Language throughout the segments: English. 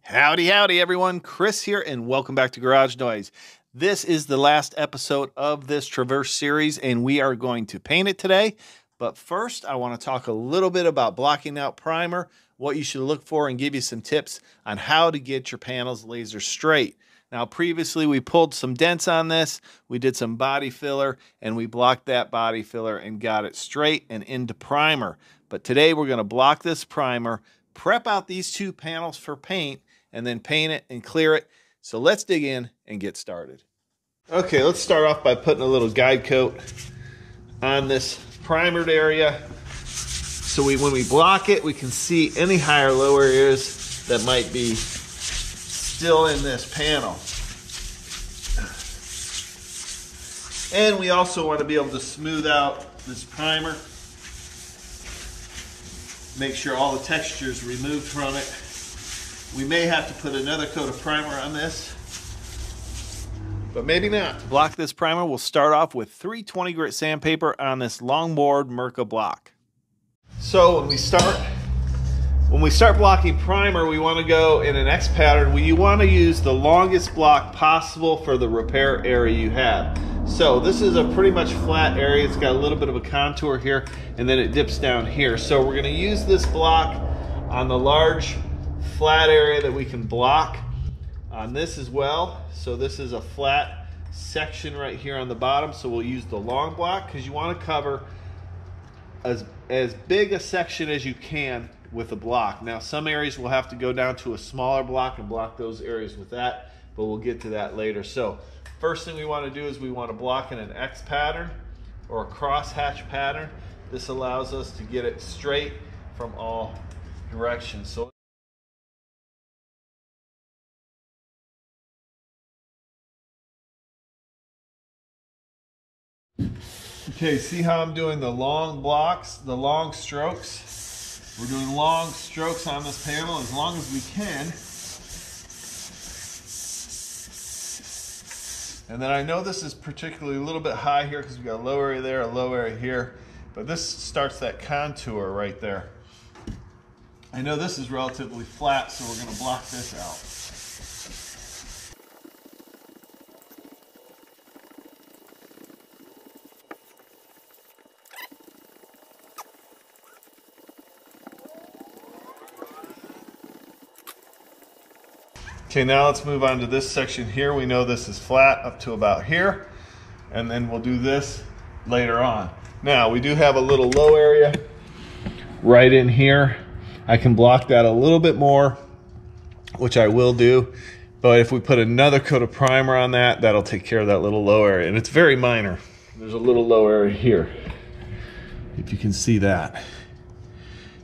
Howdy, howdy, everyone. Chris here, and welcome back to Garage Noise. This is the last episode of this Traverse series, and we are going to paint it today. But first, I want to talk a little bit about blocking out primer, what you should look for, and give you some tips on how to get your panels laser straight. Now, previously, we pulled some dents on this. We did some body filler, and we blocked that body filler and got it straight and into primer. But today, we're going to block this primer, prep out these two panels for paint, and then paint it and clear it. So let's dig in and get started. Okay, let's start off by putting a little guide coat on this primered area. So when we block it, we can see any high or low areas that might be still in this panel. And we also want to be able to smooth out this primer. Make sure all the texture is removed from it. We may have to put another coat of primer on this, but maybe not. To block this primer, we'll start off with 320 grit sandpaper on this longboard Mirka block. So when we start blocking primer, we want to go in an X pattern. You want to use the longest block possible for the repair area you have. So this is a pretty much flat area. It's got a little bit of a contour here, and then it dips down here. So we're going to use this block on the large flat area that we can block on this as well. So this is a flat section right here on the bottom. So we'll use the long block because you want to cover as big a section as you can with a block. Now some areas will have to go down to a smaller block and block those areas with that, but we'll get to that later. So first thing we want to do is we want to block in an X pattern or a crosshatch pattern. This allows us to get it straight from all directions. So okay, see how I'm doing the long blocks, the long strokes? We're doing long strokes on this panel as long as we can. And then I know this is particularly a little bit high here because we've got a low area there, a low area here, but this starts that contour right there. I know this is relatively flat, so we're going to block this out. Okay, now let's move on to this section here. We know this is flat up to about here, and then we'll do this later on. Now, we do have a little low area right in here. I can block that a little bit more, which I will do, but if we put another coat of primer on that, that'll take care of that little low area, and it's very minor. There's a little low area here, if you can see that.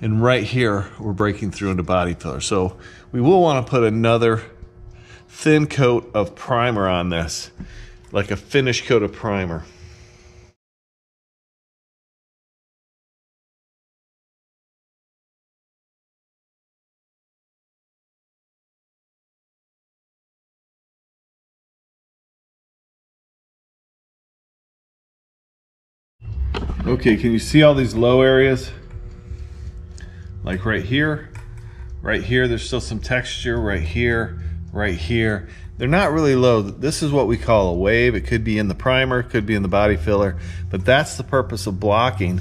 And right here, we're breaking through into body filler. So we will want to put another thin coat of primer on this, like a finish coat of primer. Okay, can you see all these low areas? Like right here, there's still some texture right here, right here. They're not really low. This is what we call a wave. It could be in the primer, could be in the body filler, but that's the purpose of blocking,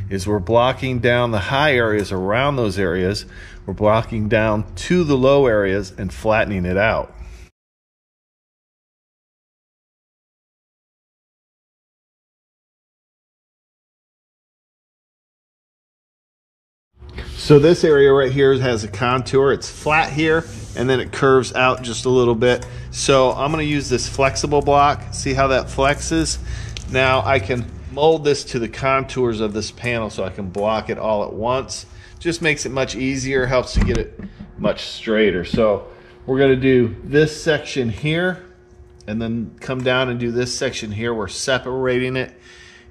is we're blocking down the high areas around those areas. We're blocking down to the low areas and flattening it out. So this area right here has a contour. It's flat here, and then it curves out just a little bit. So I'm going to use this flexible block. See how that flexes? Now I can mold this to the contours of this panel so I can block it all at once. Just makes it much easier, helps to get it much straighter. So we're going to do this section here, and then come down and do this section here. We're separating it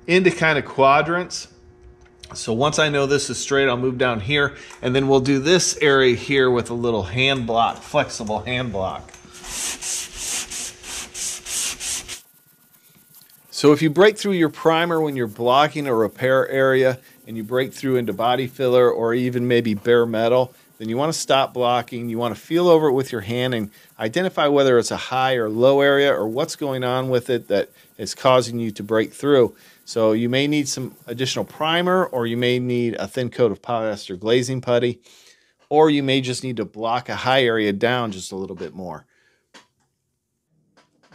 into kind of quadrants. So once I know this is straight, I'll move down here, and then we'll do this area here with a little hand block, flexible hand block. So if you break through your primer when you're blocking a repair area and you break through into body filler or even maybe bare metal, then you want to stop blocking. You want to feel over it with your hand and identify whether it's a high or low area or what's going on with it that is causing you to break through. So you may need some additional primer, or you may need a thin coat of polyester glazing putty, or you may just need to block a high area down just a little bit more.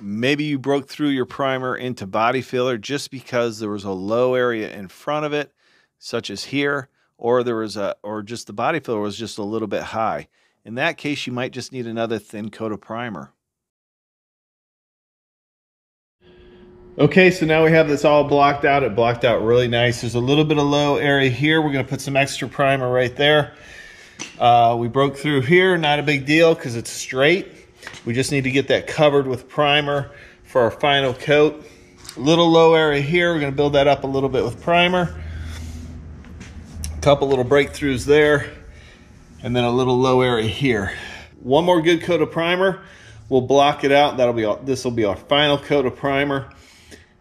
Maybe you broke through your primer into body filler just because there was a low area in front of it, such as here, or just the body filler was just a little bit high. In that case, you might just need another thin coat of primer. Okay, so now we have this all blocked out. It blocked out really nice. There's a little bit of low area here. We're gonna put some extra primer right there. We broke through here, not a big deal because it's straight. We just need to get that covered with primer for our final coat. A little low area here, we're gonna build that up a little bit with primer. A couple little breakthroughs there, and then a little low area here. One more good coat of primer, we'll block it out. This will be our final coat of primer.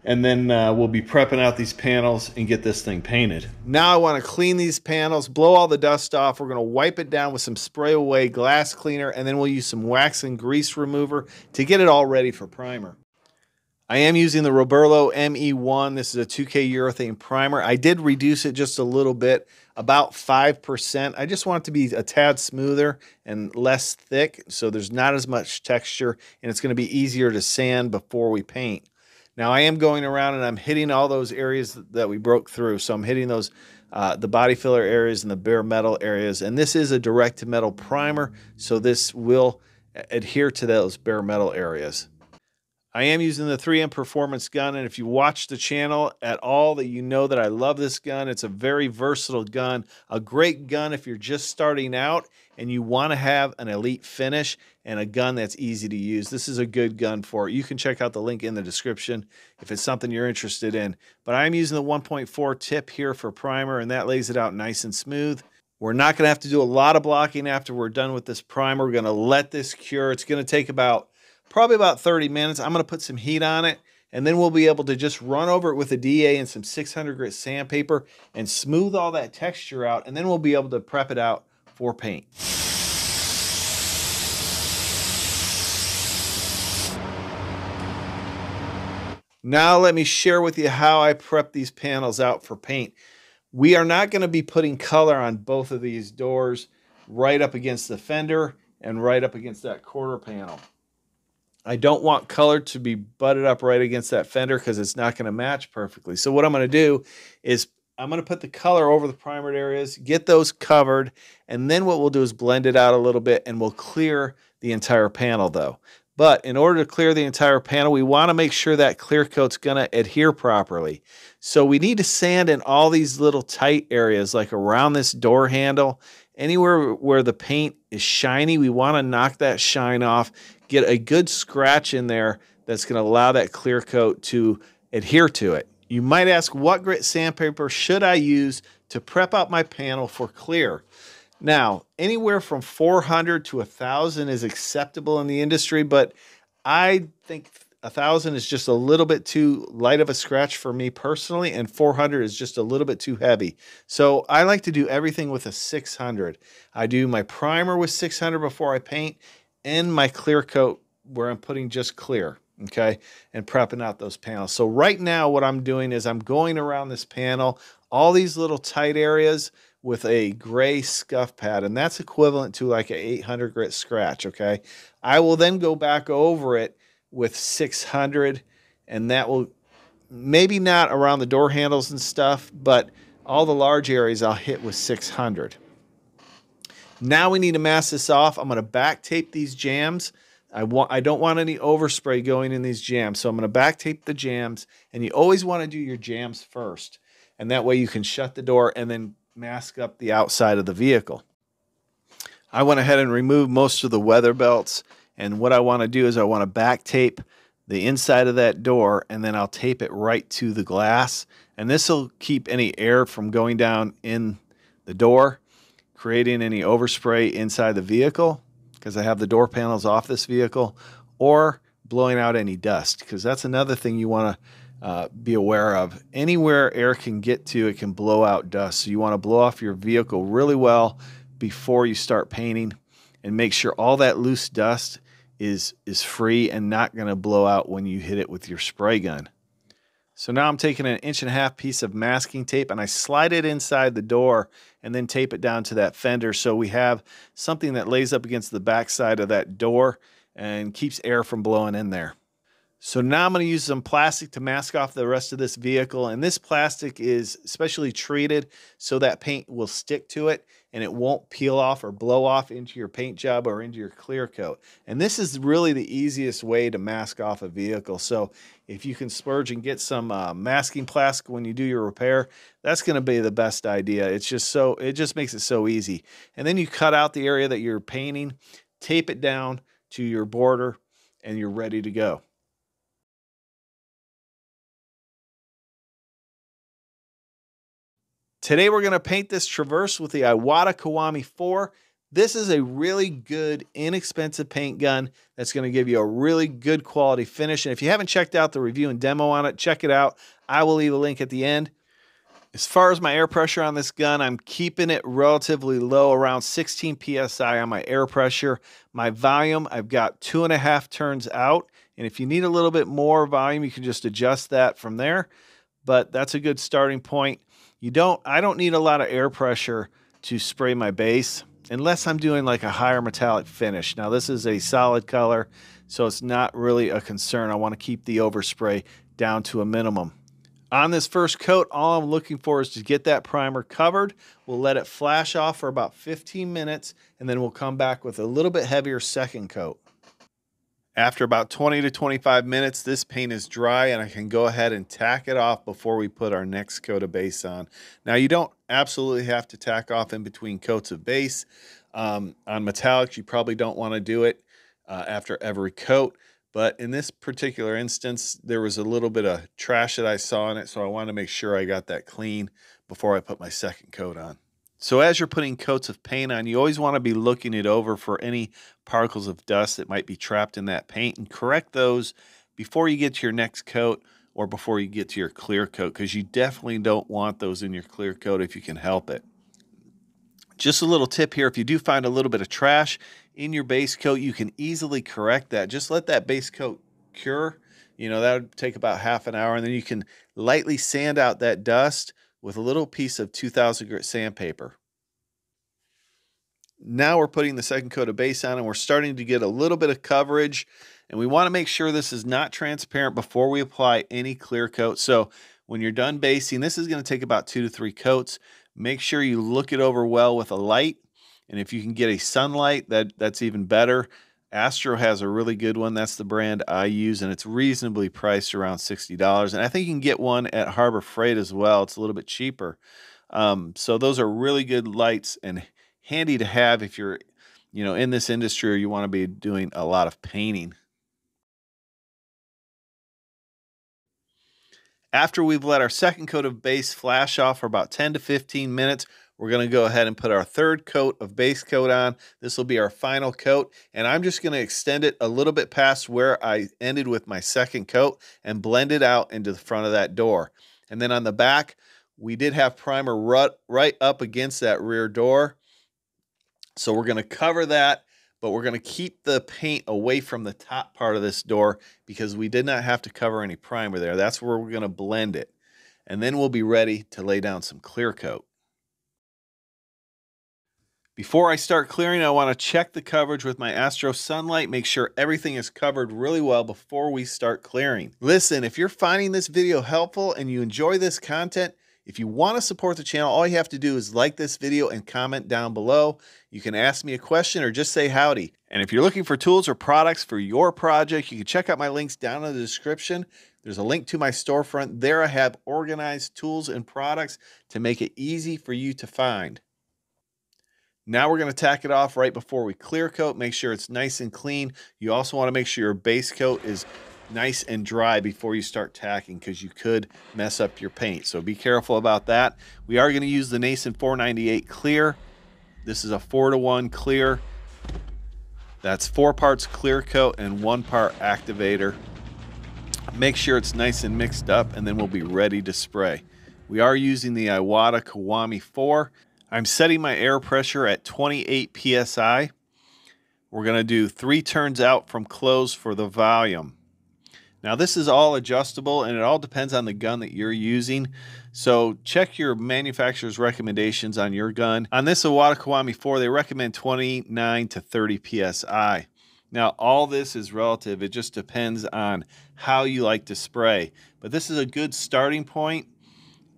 And then we'll be prepping out these panels and get this thing painted. Now I want to clean these panels, blow all the dust off. We're going to wipe it down with some spray away glass cleaner, and then we'll use some wax and grease remover to get it all ready for primer. I am using the Roberlo ME1. This is a 2K urethane primer. I did reduce it just a little bit, about 5%. I just want it to be a tad smoother and less thick, so there's not as much texture, and it's going to be easier to sand before we paint. Now I am going around and I'm hitting all those areas that we broke through. So I'm hitting those, the body filler areas and the bare metal areas. And this is a direct to metal primer, so this will adhere to those bare metal areas. I am using the 3M Performance gun, and if you watch the channel at all, that you know that I love this gun. It's a very versatile gun, a great gun if you're just starting out and you want to have an elite finish and a gun that's easy to use. This is a good gun for it. You can check out the link in the description if it's something you're interested in. But I'm using the 1.4 tip here for primer, and that lays it out nice and smooth. We're not going to have to do a lot of blocking after we're done with this primer. We're going to let this cure. It's going to take probably about 30 minutes. I'm going to put some heat on it, and then we'll be able to just run over it with a DA and some 600 grit sandpaper and smooth all that texture out, and then we'll be able to prep it out for paint. Now let me share with you how I prep these panels out for paint. We are not going to be putting color on both of these doors right up against the fender and right up against that quarter panel. I don't want color to be butted up right against that fender because it's not going to match perfectly. So what I'm going to do is I'm going to put the color over the primered areas, get those covered, and then what we'll do is blend it out a little bit, and we'll clear the entire panel though. But in order to clear the entire panel, we want to make sure that clear coat's going to adhere properly. So we need to sand in all these little tight areas, like around this door handle. Anywhere where the paint is shiny, we want to knock that shine off, get a good scratch in there that's going to allow that clear coat to adhere to it. You might ask, what grit sandpaper should I use to prep out my panel for clear? Now, anywhere from 400 to 1,000 is acceptable in the industry, but I think 1,000 is just a little bit too light of a scratch for me personally, and 400 is just a little bit too heavy. So I like to do everything with a 600. I do my primer with 600 before I paint, and my clear coat where I'm putting just clear, okay, and prepping out those panels. So right now what I'm doing is I'm going around this panel, all these little tight areas, with a gray scuff pad, and that's equivalent to like an 800 grit scratch, okay? I will then go back over it with 600, and that will, maybe not around the door handles and stuff, but all the large areas I'll hit with 600. Now we need to mask this off. I'm going to back tape these jambs. I don't want any overspray going in these jambs, so I'm going to back tape the jambs, and you always want to do your jambs first, and that way you can shut the door and then mask up the outside of the vehicle. I went ahead and removed most of the weather belts, and what I want to do is I want to back tape the inside of that door, and then I'll tape it right to the glass, and this will keep any air from going down in the door, creating any overspray inside the vehicle, because I have the door panels off this vehicle, or blowing out any dust, because that's another thing you want to be aware of. Anywhere air can get to, it can blow out dust. So you want to blow off your vehicle really well before you start painting and make sure all that loose dust is free and not going to blow out when you hit it with your spray gun. So now I'm taking an 1.5 inch piece of masking tape and I slide it inside the door and then tape it down to that fender so we have something that lays up against the back side of that door and keeps air from blowing in there. So now I'm going to use some plastic to mask off the rest of this vehicle, and this plastic is specially treated so that paint will stick to it and it won't peel off or blow off into your paint job or into your clear coat. And this is really the easiest way to mask off a vehicle. So if you can splurge and get some masking plastic when you do your repair, that's going to be the best idea. It just makes it so easy. And then you cut out the area that you're painting, tape it down to your border, and you're ready to go. Today we're going to paint this Traverse with the Iwata Kiwami 4. This is a really good, inexpensive paint gun that's going to give you a really good quality finish. And if you haven't checked out the review and demo on it, check it out. I will leave a link at the end. As far as my air pressure on this gun, I'm keeping it relatively low, around 16 PSI on my air pressure. My volume, I've got 2.5 turns out. And if you need a little bit more volume, you can just adjust that from there. But that's a good starting point. I don't need a lot of air pressure to spray my base unless I'm doing like a higher metallic finish. Now this is a solid color, so it's not really a concern. I want to keep the overspray down to a minimum. On this first coat, all I'm looking for is to get that primer covered. We'll let it flash off for about 15 minutes, and then we'll come back with a little bit heavier second coat. After about 20 to 25 minutes, this paint is dry and I can go ahead and tack it off before we put our next coat of base on. Now you don't absolutely have to tack off in between coats of base. On metallics, you probably don't want to do it after every coat. But in this particular instance, there was a little bit of trash that I saw in it, so I wanted to make sure I got that clean before I put my second coat on. So as you're putting coats of paint on, you always want to be looking it over for any particles of dust that might be trapped in that paint and correct those before you get to your next coat or before you get to your clear coat, because you definitely don't want those in your clear coat if you can help it. Just a little tip here, if you do find a little bit of trash in your base coat, you can easily correct that. Just let that base coat cure. That would take about half an hour, and then you can lightly sand out that dust with a little piece of 2000 grit sandpaper. Now we're putting the second coat of base on and we're starting to get a little bit of coverage, and we want to make sure this is not transparent before we apply any clear coat. So when you're done basing, this is going to take about 2 to 3 coats. Make sure you look it over well with a light, and if you can get a sunlight, that's even better. Astro has a really good one. That's the brand I use, and it's reasonably priced, around $60. And I think you can get one at Harbor Freight as well. It's a little bit cheaper. So those are really good lights and handy to have if you're, in this industry or you want to be doing a lot of painting. After we've let our second coat of base flash off for about 10 to 15 minutes, we're going to go ahead and put our third coat of base coat on. This will be our final coat, and I'm just going to extend it a little bit past where I ended with my second coat and blend it out into the front of that door. And then on the back, we did have primer right up against that rear door. So we're going to cover that, but we're going to keep the paint away from the top part of this door because we did not have to cover any primer there. That's where we're going to blend it. And then we'll be ready to lay down some clear coat. Before I start clearing, I want to check the coverage with my Astro Sunlight, make sure everything is covered really well before we start clearing. Listen, if you're finding this video helpful and you enjoy this content, if you want to support the channel, all you have to do is like this video and comment down below. You can ask me a question or just say howdy. And if you're looking for tools or products for your project, you can check out my links down in the description. There's a link to my storefront. There I have organized tools and products to make it easy for you to find. Now we're going to tack it off right before we clear coat. Make sure it's nice and clean. You also want to make sure your base coat is nice and dry before you start tacking, because you could mess up your paint. So be careful about that. We are going to use the Nason 498 clear. This is a 4-to-1 clear. That's 4 parts clear coat and 1 part activator. Make sure it's nice and mixed up, and then we'll be ready to spray. We are using the Iwata Kiwami 4. I'm setting my air pressure at 28 psi. We're going to do 3 turns out from close for the volume. Now this is all adjustable and it all depends on the gun that you're using. So check your manufacturer's recommendations on your gun. On this Iwata Kiwami 4, they recommend 29 to 30 psi. Now all this is relative. It just depends on how you like to spray. But this is a good starting point.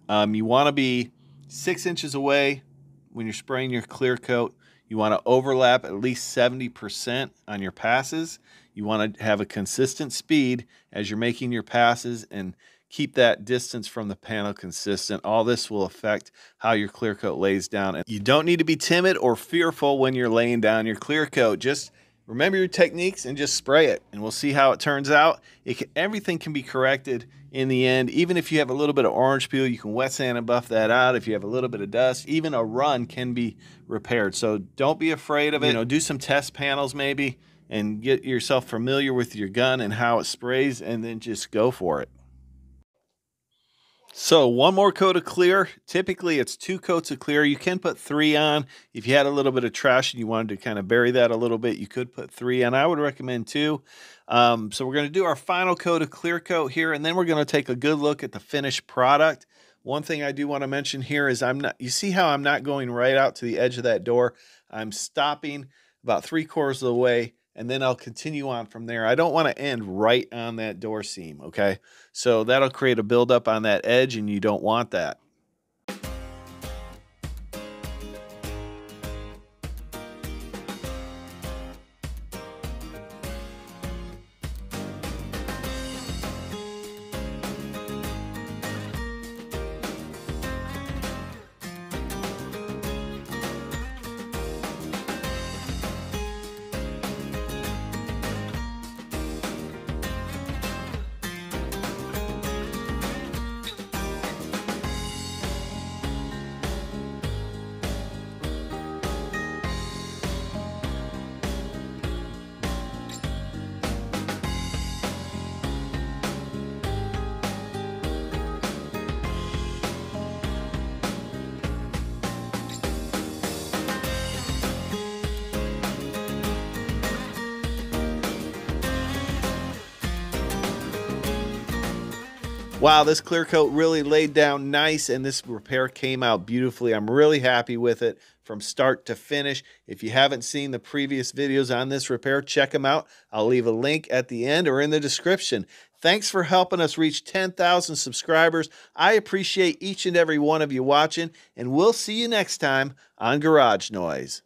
You want to be 6 inches away when you're spraying your clear coat. You want to overlap at least 70% on your passes. You want to have a consistent speed as you're making your passes and keep that distance from the panel consistent. All this will affect how your clear coat lays down. And you don't need to be timid or fearful when you're laying down your clear coat. Just remember your techniques and just spray it, and we'll see how it turns out. Everything can be corrected in the end. Even if you have a little bit of orange peel, you can wet sand and buff that out. If you have a little bit of dust, even a run can be repaired. So don't be afraid of it. You know, do some test panels maybe and get yourself familiar with your gun and how it sprays, and then just go for it. So 1 more coat of clear. Typically it's 2 coats of clear. You can put 3 on. If you had a little bit of trash and you wanted to kind of bury that a little bit, you could put 3 on. I would recommend 2. So we're going to do our final coat of clear coat here, and then we're going to take a good look at the finished product. One thing I do want to mention here is you see how I'm not going right out to the edge of that door. I'm stopping about 3/4 of the way, and then I'll continue on from there. I don't want to end right on that door seam, okay? So that'll create a buildup on that edge, and you don't want that. Wow, this clear coat really laid down nice, and this repair came out beautifully. I'm really happy with it from start to finish. If you haven't seen the previous videos on this repair, check them out. I'll leave a link at the end or in the description. Thanks for helping us reach 10,000 subscribers. I appreciate each and every one of you watching, and we'll see you next time on Garage Noise.